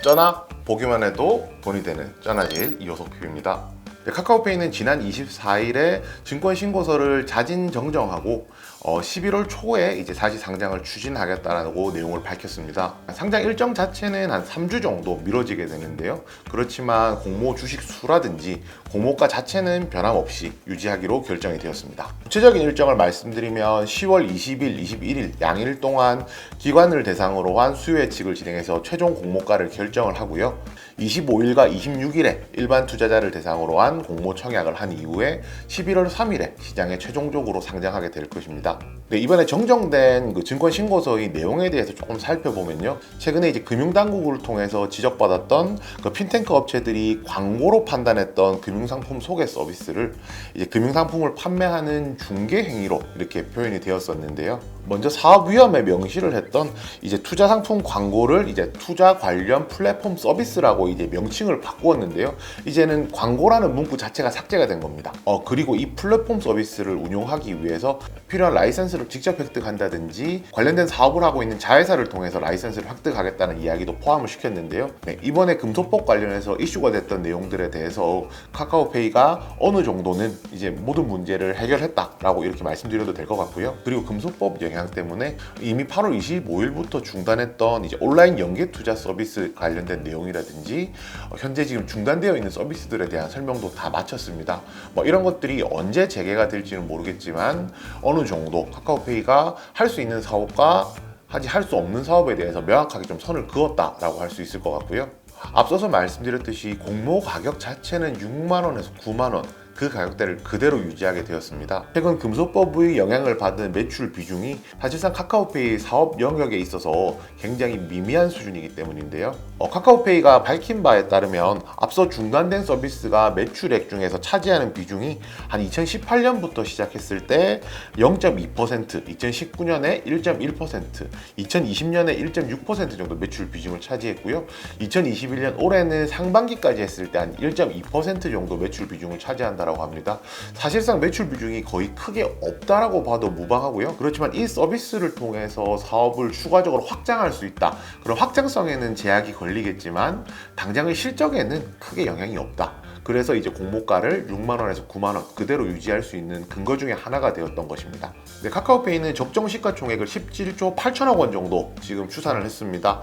쩌나 보기만 해도 돈이 되는 쩌나제일 이호석PB입니다. 카카오페이는 지난 24일에 증권신고서를 자진정정하고 11월 초에 이제 다시 상장을 추진하겠다라고 내용을 밝혔습니다. 상장 일정 자체는 한 3주 정도 미뤄지게 되는데요. 그렇지만 공모 주식 수라든지 공모가 자체는 변함없이 유지하기로 결정이 되었습니다. 구체적인 일정을 말씀드리면 10월 20일, 21일 양일 동안 기관을 대상으로 한 수요 예측을 진행해서 최종 공모가를 결정을 하고요. 25일과 26일에 일반 투자자를 대상으로 한 공모 청약을 한 이후에 11월 3일에 시장에 최종적으로 상장하게 될 것입니다. 네, 이번에 정정된 그 증권 신고서의 내용에 대해서 조금 살펴보면요. 최근에 이제 금융당국을 통해서 지적받았던 그 핀테크 업체들이 광고로 판단했던 금융상품 소개 서비스를 이제 금융상품을 판매하는 중개 행위로 이렇게 표현이 되었었는데요. 먼저 사업 위험에 명시를 했던 이제 투자 상품 광고를 이제 투자 관련 플랫폼 서비스라고 이제 명칭을 바꾸었는데요. 이제는 광고라는 문구 자체가 삭제가 된 겁니다. 그리고 이 플랫폼 서비스를 운용하기 위해서 필요한 라이선스를 직접 획득한다든지 관련된 사업을 하고 있는 자회사를 통해서 라이선스를 획득하겠다는 이야기도 포함을 시켰는데요. 네, 이번에 금소법 관련해서 이슈가 됐던 내용들에 대해서 카카오페이가 어느 정도는 이제 모든 문제를 해결했다라고 이렇게 말씀드려도 될 것 같고요. 그리고 금소법 영향 때문에 이미 8월 25일부터 중단했던 이제 온라인 연계 투자 서비스 관련된 내용이라든지 현재 지금 중단되어 있는 서비스들에 대한 설명도 다 마쳤습니다. 이런 것들이 언제 재개가 될지는 모르겠지만 어느 정도 카카오페이가 할 수 있는 사업과 할 수 없는 사업에 대해서 명확하게 좀 선을 그었다라고 할 수 있을 것 같고요. 앞서서 말씀드렸듯이 공모 가격 자체는 6만 원에서 9만 원 그 가격대를 그대로 유지하게 되었습니다. 최근 금소법의 영향을 받은 매출 비중이 사실상 카카오페이 사업 영역에 있어서 굉장히 미미한 수준이기 때문인데요. 카카오페이가 밝힌 바에 따르면 앞서 중단된 서비스가 매출액 중에서 차지하는 비중이 한 2018년부터 시작했을 때 0.2%, 2019년에 1.1%, 2020년에 1.6% 정도 매출 비중을 차지했고요. 2021년 올해는 상반기까지 했을 때 한 1.2% 정도 매출 비중을 차지한다라고 합니다. 사실상 매출 비중이 거의 크게 없다라고 봐도 무방하고요. 그렇지만 이 서비스를 통해서 사업을 추가적으로 확장할 수 있다. 그런 확장성에는 제약이 걸리겠지만 당장의 실적에는 크게 영향이 없다. 그래서 이제 공모가를 6만 원에서 9만 원 그대로 유지할 수 있는 근거 중에 하나가 되었던 것입니다. 네, 카카오페이는 적정 시가총액을 17조 8천억 원 정도 지금 추산을 했습니다.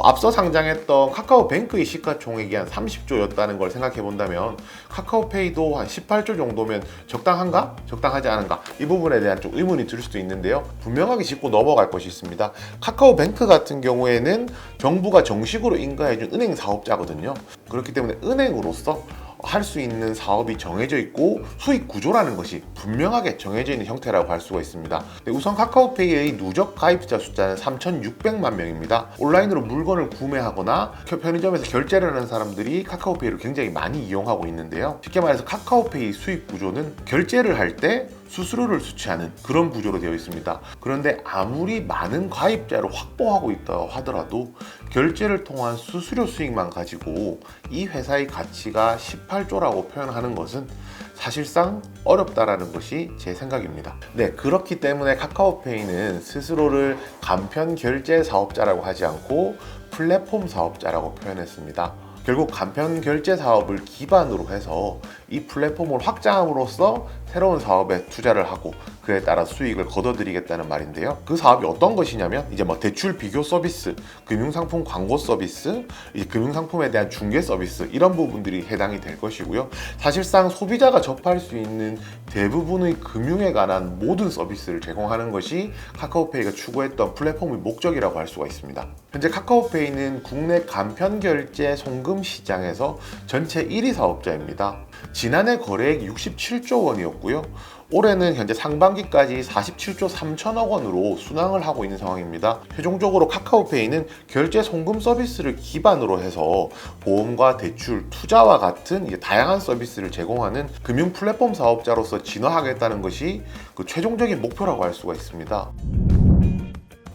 앞서 상장했던 카카오뱅크의 시가총액이 한 30조였다는 걸 생각해 본다면 카카오페이도 한 18조 정도면 적당한가? 적당하지 않은가? 이 부분에 대한 좀 의문이 들 수도 있는데요. 분명하게 짚고 넘어갈 것이 있습니다. 카카오뱅크 같은 경우에는 정부가 정식으로 인가해준 은행 사업자거든요. 그렇기 때문에 은행으로서 할 수 있는 사업이 정해져 있고 수익 구조라는 것이 분명하게 정해져 있는 형태라고 할 수가 있습니다. 우선 카카오페이의 누적 가입자 숫자는 3,600만 명입니다. 온라인으로 물건을 구매하거나 편의점에서 결제를 하는 사람들이 카카오페이를 굉장히 많이 이용하고 있는데요. 쉽게 말해서 카카오페이 수익 구조는 결제를 할 때 수수료를 수취하는 그런 구조로 되어 있습니다. 그런데 아무리 많은 가입자를 확보하고 있다 하더라도 결제를 통한 수수료 수익만 가지고 이 회사의 가치가 18조라고 표현하는 것은 사실상 어렵다라는 것이 제 생각입니다. 네, 그렇기 때문에 카카오페이는 스스로를 간편 결제 사업자라고 하지 않고 플랫폼 사업자라고 표현했습니다. 결국 간편 결제 사업을 기반으로 해서 이 플랫폼을 확장함으로써 새로운 사업에 투자를 하고 그에 따라 수익을 거둬들이겠다는 말인데요. 그 사업이 어떤 것이냐면 이제 대출 비교 서비스, 금융상품 광고 서비스, 이제 금융상품에 대한 중개 서비스 이런 부분들이 해당이 될 것이고요. 사실상 소비자가 접할 수 있는 대부분의 금융에 관한 모든 서비스를 제공하는 것이 카카오페이가 추구했던 플랫폼의 목적이라고 할 수가 있습니다. 현재 카카오페이는 국내 간편 결제 송금 시장에서 전체 1위 사업자입니다. 지난해 거래액이 67조 원이었고요. 올해는 현재 상반기까지 47조 3천억 원으로 순항을 하고 있는 상황입니다. 최종적으로 카카오페이는 결제 송금 서비스를 기반으로 해서 보험과 대출, 투자와 같은 다양한 서비스를 제공하는 금융 플랫폼 사업자로서 진화하겠다는 것이 그 최종적인 목표라고 할 수가 있습니다.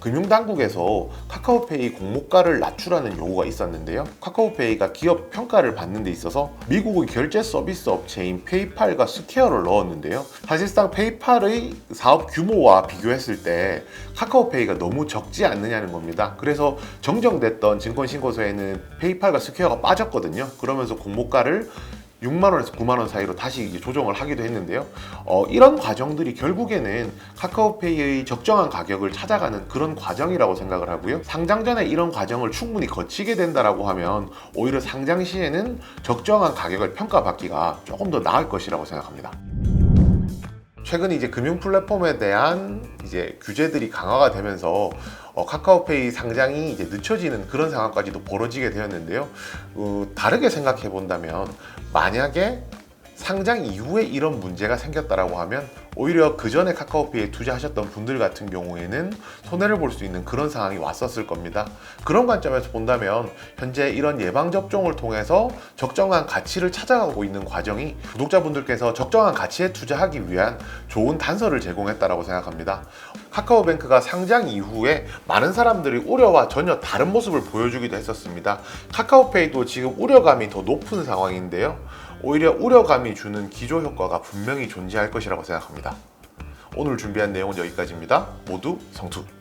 금융당국에서 카카오페이 공모가를 낮추라는 요구가 있었는데요. 카카오페이가 기업 평가를 받는 데 있어서 미국의 결제 서비스 업체인 페이팔과 스퀘어를 넣었는데요. 사실상 페이팔의 사업 규모와 비교했을 때 카카오페이가 너무 적지 않느냐는 겁니다. 그래서 정정됐던 증권신고서에는 페이팔과 스퀘어가 빠졌거든요. 그러면서 공모가를 6만 원에서 9만 원 사이로 다시 이제 조정을 하기도 했는데요. 이런 과정들이 결국에는 카카오페이의 적정한 가격을 찾아가는 그런 과정이라고 생각을 하고요. 상장 전에 이런 과정을 충분히 거치게 된다라고 하면 오히려 상장 시에는 적정한 가격을 평가받기가 조금 더 나을 것이라고 생각합니다. 최근 이제 금융 플랫폼에 대한 이제 규제들이 강화가 되면서 카카오페이 상장이 이제 늦춰지는 그런 상황까지도 벌어지게 되었는데요. 다르게 생각해 본다면 만약에 상장 이후에 이런 문제가 생겼다라고 하면 오히려 그 전에 카카오페이에 투자하셨던 분들 같은 경우에는 손해를 볼 수 있는 그런 상황이 왔었을 겁니다. 그런 관점에서 본다면 현재 이런 예방접종을 통해서 적정한 가치를 찾아가고 있는 과정이 구독자분들께서 적정한 가치에 투자하기 위한 좋은 단서를 제공했다고 생각합니다. 카카오뱅크가 상장 이후에 많은 사람들이 우려와 전혀 다른 모습을 보여주기도 했었습니다. 카카오페이도 지금 우려감이 더 높은 상황인데요. 오히려 우려감이 주는 기조 효과가 분명히 존재할 것이라고 생각합니다. 오늘 준비한 내용은 여기까지입니다. 모두 성투!